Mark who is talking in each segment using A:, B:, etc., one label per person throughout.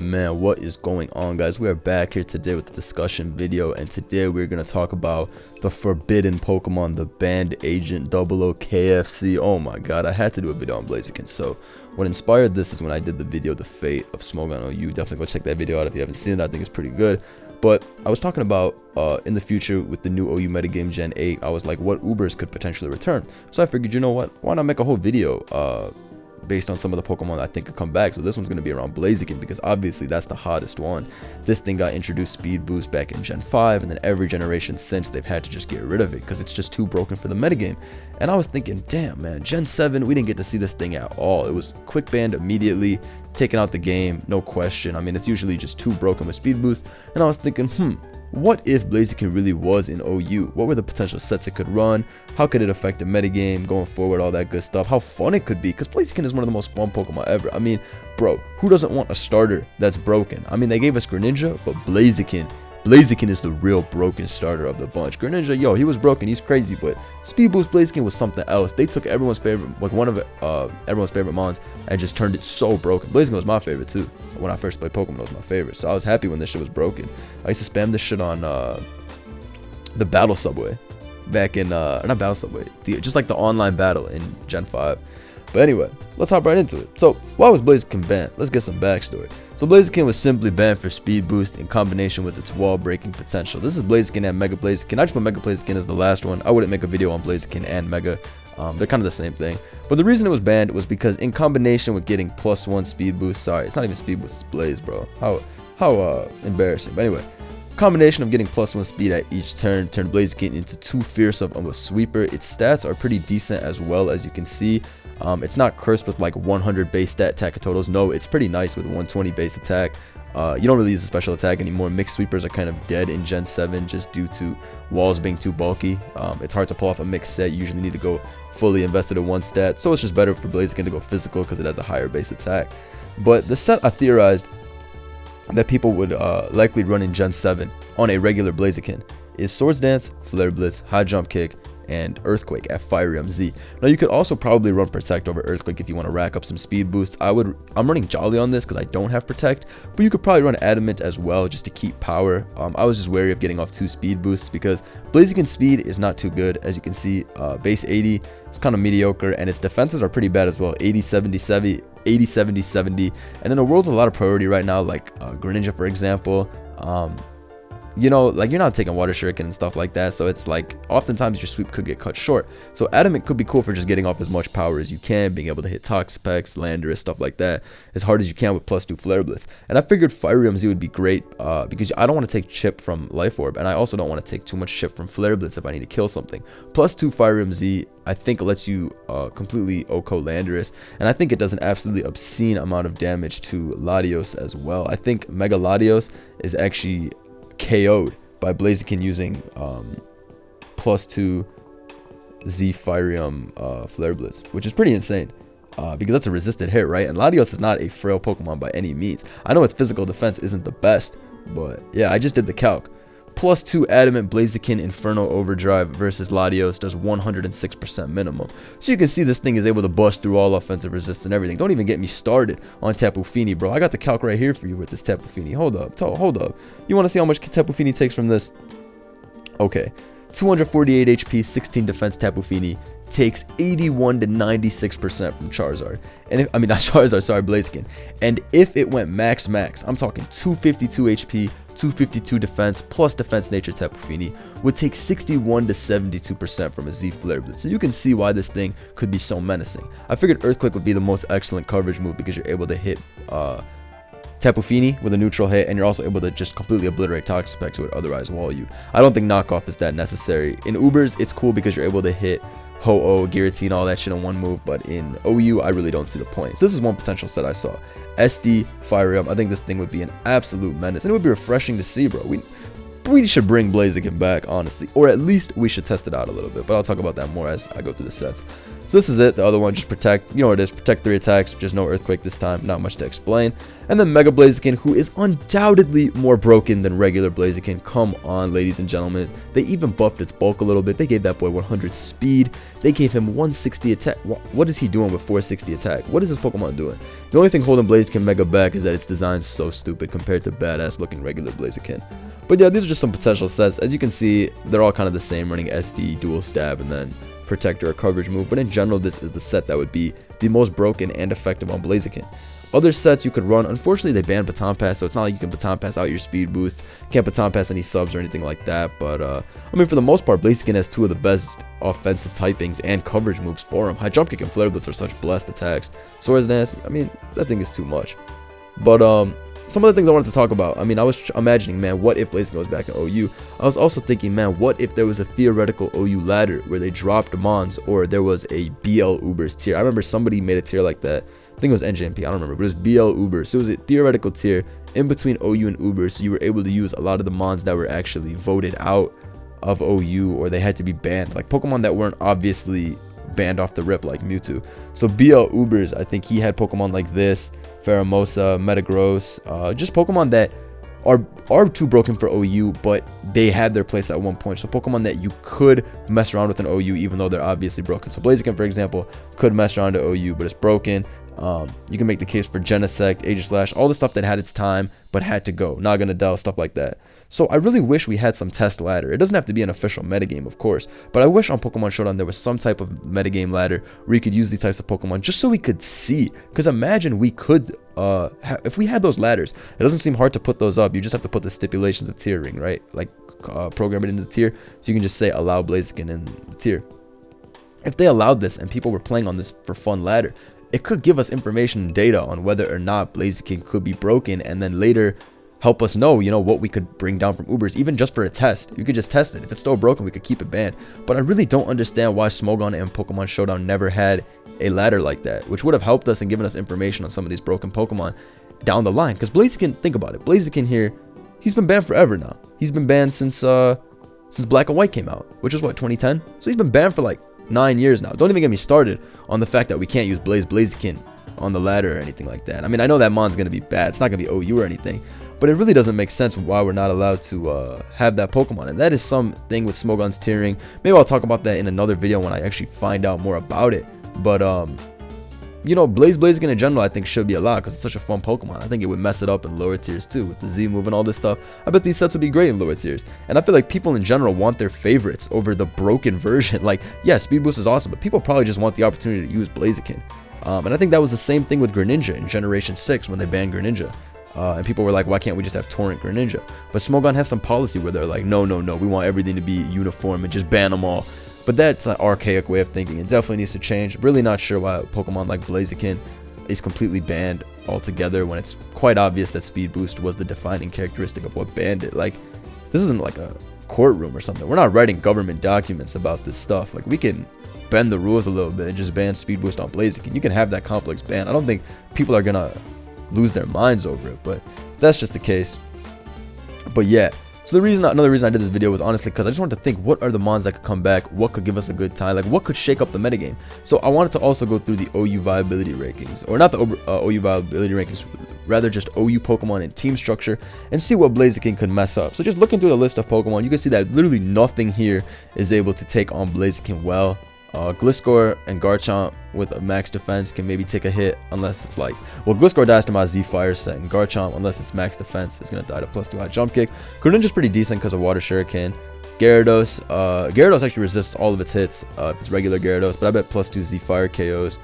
A: Man, what is going on, guys? We are back here today with the discussion video, and today we're going to talk about the forbidden Pokemon, the banned Agent 00 KFC. Oh my god, I had to do a video on Blaziken. So what inspired this is when I did the video, The Fate of Smogon OU. Definitely go check that video out if you haven't seen it. I think it's pretty good. But I was talking about in the future with the new OU metagame Gen 8, I was like, what Ubers could potentially return. So I figured, you know what, why not make a whole video based on some of the Pokemon that I think could come back. So this one's going to be around Blaziken, because obviously that's the hottest one. This thing got introduced speed boost back in Gen 5, and then every generation since they've had to just get rid of it because it's just too broken for the metagame. And I was thinking, damn man, Gen 7, we didn't get to see this thing at all. It was quick banned immediately, taken out the game, no question. I mean, it's usually just too broken with speed boost. And I was thinking, what if Blaziken really was in OU? What were the potential sets it could run? How could it affect the metagame going forward? All that good stuff. How fun it could be, because Blaziken is one of the most fun Pokemon ever. I mean, bro, who doesn't want a starter that's broken? I mean, they gave us Greninja, but Blaziken is the real broken starter of the bunch. Greninja, yo, he was broken, he's crazy, but Speed Boost Blaziken was something else. They took everyone's favorite, like one of everyone's favorite mons, and just turned it so broken. Blaziken was my favorite too. When I first played Pokemon, it was my favorite. So I was happy when this shit was broken. I used to spam this shit on the Battle Subway back in not Battle Subway, just like the online battle in Gen 5. But anyway, let's hop right into it. So why was Blaziken banned? Let's get some backstory. So Blaziken was simply banned for speed boost in combination with its wall breaking potential. This is Blaziken and Mega Blaziken. I just put Mega Blaziken as the last one. I wouldn't make a video on Blaziken and Mega. They're kind of the same thing. But the reason it was banned was because in combination with getting +1 speed boost. Sorry, it's not even speed boost, it's Blaze, bro. How embarrassing. But anyway, combination of getting +1 speed at each turn turned Blaziken into too fierce of a sweeper. Its stats are pretty decent as well, as you can see. It's not cursed with like 100 base stat attack totals. No, it's pretty nice with 120 base attack. You don't really use a special attack anymore. Mixed sweepers are kind of dead in Gen 7 just due to walls being too bulky. It's hard to pull off a mixed set. You usually need to go fully invested in one stat. So it's just better for Blaziken to go physical because it has a higher base attack. But the set I theorized that people would likely run in Gen 7 on a regular Blaziken is Swords Dance, Flare Blitz, High Jump Kick, and Earthquake at Fire MZ. Now you could also probably run Protect over Earthquake if you want to rack up some speed boosts. I'm running Jolly on this because I don't have Protect, but you could probably run Adamant as well just to keep power. I was just wary of getting off 2 speed boosts because Blaziken's speed is not too good. As you can see, base 80 is kind of mediocre, and its defenses are pretty bad as well. 80 70 70, 80 70 70, and in a world with a lot of priority right now, like Greninja for example, you know, like you're not taking Water Shuriken and stuff like that, so it's like oftentimes your sweep could get cut short. So Adamant could be cool for just getting off as much power as you can, being able to hit Toxapex, Landorus, stuff like that as hard as you can with +2 Flare Blitz. And I figured Fire MZ would be great because I don't want to take chip from Life Orb, and I also don't want to take too much chip from Flare Blitz if I need to kill something. +2 Fire MZ I think lets you completely OHKO Landorus, and I think it does an absolutely obscene amount of damage to Latios as well. I think Mega Latios is actually KO'd by Blaziken using +2 Z Firium Flare Blitz, which is pretty insane because that's a resisted hit, right? And Latios is not a frail Pokemon by any means. I know its physical defense isn't the best, but yeah, I just did the calc. +2 Adamant Blaziken Inferno Overdrive versus Latios does 106% minimum. So you can see this thing is able to bust through all offensive resistance and everything. Don't even get me started on Tapu Fini, bro. I got the calc right here for you with this Tapu Fini. Hold up. You want to see how much Tapu Fini takes from this? Okay. 248 HP, 16 defense Tapu Fini takes 81 to 96% from Charizard. And if, I mean, not Charizard, sorry, Blaziken. And if it went max, I'm talking 252 HP, 252 defense plus defense nature Tapu Fini would take 61 to 72% from a Z Flare Blitz. So you can see why this thing could be so menacing. I figured Earthquake would be the most excellent coverage move because you're able to hit Tapu Fini with a neutral hit, and you're also able to just completely obliterate Toxapex who would otherwise wall you. I don't think knockoff is that necessary. In Ubers, it's cool because you're able to hit Ho-Oh, Guillotine, all that shit in one move, but in OU, I really don't see the point. So this is one potential set I saw. SD, Fire Realm, I think this thing would be an absolute menace, and it would be refreshing to see, bro. we should bring Blaziken back, honestly. Or at least we should test it out a little bit. But I'll talk about that more as I go through the sets. So this is it. The other one, just protect. You know what it is. Protect 3 attacks. Just no Earthquake this time. Not much to explain. And then Mega Blaziken, who is undoubtedly more broken than regular Blaziken. Come on, ladies and gentlemen. They even buffed its bulk a little bit. They gave that boy 100 speed. They gave him 160 attack. What is he doing with 460 attack? What is this Pokemon doing? The only thing holding Blaziken Mega back is that its design is so stupid compared to badass looking regular Blaziken. But yeah, these are just some potential sets. As you can see, they're all kind of the same, running SD, dual stab, and then protector or coverage move. But in general, this is the set that would be the most broken and effective on Blaziken. Other sets you could run, unfortunately they banned Baton Pass, so it's not like you can Baton Pass out your speed boosts. Can't Baton Pass any subs or anything like that. But I mean, for the most part, Blaziken has 2 of the best offensive typings and coverage moves for him. High Jump Kick and Flare Blitz are such blessed attacks. Swords Dance, I mean, that thing is too much. But some of the things I wanted to talk about. I mean, I was imagining, man, what if Blaziken goes back in OU? I was also thinking, man, what if there was a theoretical OU ladder where they dropped Mons, or there was a BL Ubers tier? I remember somebody made a tier like that. I think it was NJMP, I don't remember, but it was BL Ubers. So it was a theoretical tier in between OU and Ubers, so you were able to use a lot of the Mons that were actually voted out of OU, or they had to be banned, like Pokemon that weren't obviously banned off the rip, like Mewtwo. So BL Ubers, I think he had Pokemon like this, Pheromosa, Metagross, just Pokemon that are too broken for OU, but they had their place at one point. So Pokemon that you could mess around with an OU, even though they're obviously broken. So Blaziken, for example, could mess around to OU, but it's broken. You can make the case for Genesect, Aegislash, all the stuff that had its time but had to go. Naganadel, stuff like that. So I really wish we had some test ladder. It doesn't have to be an official metagame, of course, but I wish on Pokemon Showdown there was some type of metagame ladder where you could use these types of Pokemon just so we could see. Because imagine we could, if we had those ladders, it doesn't seem hard to put those up. You just have to put the stipulations of tiering, right? Like program it into the tier, so you can just say allow Blaziken in the tier. If they allowed this and people were playing on this for fun ladder, it could give us information and data on whether or not Blaziken could be broken, and then later help us know, you know, what we could bring down from Ubers, even just for a test. You could just test it. If it's still broken, we could keep it banned. But I really don't understand why Smogon and Pokemon Showdown never had a ladder like that, which would have helped us and given us information on some of these broken Pokemon down the line. Because Blaziken, think about it, Blaziken here, he's been banned forever now. He's been banned since Black and White came out, which was what, 2010? So he's been banned for like 9 years now. Don't even get me started on the fact that we can't use Blaziken on the ladder or anything like that. I mean, I know that Mon's gonna be bad. It's not gonna be OU or anything, but it really doesn't make sense why we're not allowed to have that Pokemon. And that is something with Smogon's tiering. Maybe I'll talk about that in another video when I actually find out more about it. But you know, Blaziken in general, I think should be allowed because it's such a fun Pokemon. I think it would mess it up in lower tiers too with the Z move and all this stuff. I bet these sets would be great in lower tiers. And I feel like people in general want their favorites over the broken version. Like, yeah, Speed Boost is awesome, but people probably just want the opportunity to use Blaziken. And I think that was the same thing with Greninja in Generation 6 when they banned Greninja. And people were like, why can't we just have Torrent Greninja? But Smogon has some policy where they're like, no, we want everything to be uniform and just ban them all. But that's an archaic way of thinking. It definitely needs to change. Really not sure why a Pokemon like Blaziken is completely banned altogether when it's quite obvious that Speed Boost was the defining characteristic of what banned it. Like, this isn't like a courtroom or something. We're not writing government documents about this stuff. Like, we can bend the rules a little bit and just ban Speed Boost on Blaziken. You can have that complex ban. I don't think people are gonna lose their minds over it, but that's just the case. But yeah, so another reason I did this video was honestly because I just wanted to think, what are the Mons that could come back, what could give us a good time, like what could shake up the metagame. So I wanted to also go through the OU viability rankings, or not the OU viability rankings, rather just OU Pokemon and team structure, and see what Blaziken could mess up. So just looking through the list of Pokemon, you can see that literally nothing here is able to take on Blaziken well. Gliscor and Garchomp with a max defense can maybe take a hit unless it's like, well, Gliscor dies to my Z Fire set, and Garchomp, unless it's max defense, is going to die to +2 high jump kick. Greninja's pretty decent because of Water Shuriken. Gyarados, Gyarados actually resists all of its hits if it's regular Gyarados, but I bet +2 Z Fire KOs.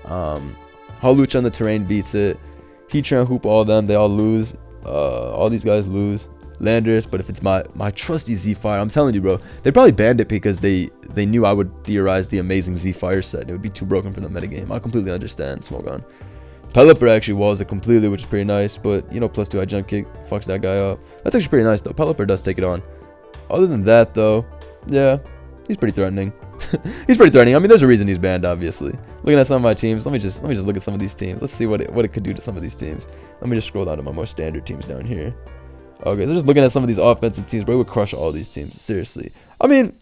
A: Hawlucha on the terrain beats it. Heatran, Hoop, all of them, they all lose. All these guys lose. Landorus, but if it's my trusty Z Fire, I'm telling you, bro, they probably banned it because they knew I would theorize the amazing Z Fire set. It would be too broken for the metagame. I completely understand Smogon. Pelipper actually walls it completely, which is pretty nice, but you know, +2 high jump kick fucks that guy up. That's actually pretty nice though. Pelipper does take it on. Other than that though, yeah, he's pretty threatening. He's pretty threatening. I mean, there's a reason he's banned, obviously. Looking at some of my teams, let me just look at some of these teams. Let's see what it could do to some of these teams. Let me just scroll down to my more standard teams down here. Okay, so just looking at some of these offensive teams, bro, it would crush all these teams. Seriously. I mean,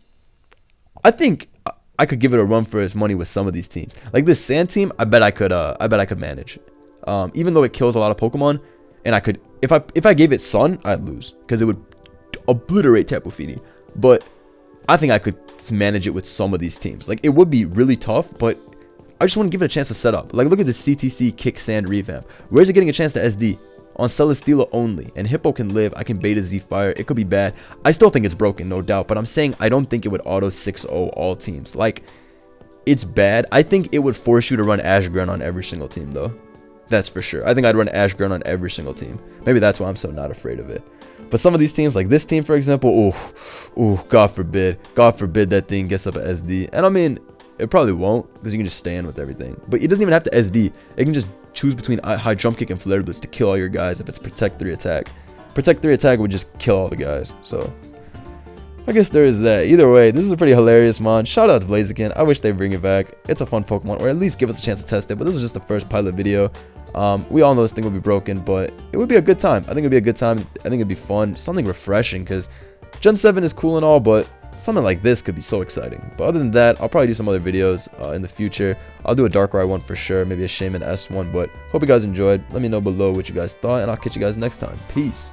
A: I think I could give it a run for its money with some of these teams. Like this sand team, I bet I could manage. Even though it kills a lot of Pokemon, and I could, if I gave it Sun, I'd lose because it would obliterate Tapu Fini. But I think I could manage it with some of these teams. Like it would be really tough, but I just want to give it a chance to set up. Like look at the CTC Kick Sand revamp. Where's it getting a chance to SD? On Celesteela only, and Hippo can live. I can Beta Z Fire. It could be bad. I still think it's broken, no doubt, but I'm saying I don't think it would auto 6-0 all teams. Like, it's bad. I think it would force you to run Ash Grunt on every single team, though. That's for sure. I think I'd run Ash Grunt on every single team. Maybe that's why I'm so not afraid of it. But some of these teams, like this team, for example, ooh, God forbid that thing gets up at SD. And I mean, it probably won't, because you can just stand with everything. But it doesn't even have to SD. It can just choose between high jump kick and flare blitz to kill all your guys if it's protect 3 attack. Protect 3 attack would just kill all the guys. So I guess there is that. Either way, this is a pretty hilarious mon. Shout out to Blaziken. I wish they bring it back. It's a fun Pokemon, or at least give us a chance to test it. But this was just the first pilot video. We all know this thing would be broken, but it would be a good time. I think it would be a good time. I think it'd be fun, something refreshing, because Gen 7 is cool and all, but something like this could be so exciting. But other than that, I'll probably do some other videos in the future. I'll do a Darkrai one for sure, maybe a Shaman S one. But hope you guys enjoyed. Let me know below what you guys thought, and I'll catch you guys next time. Peace.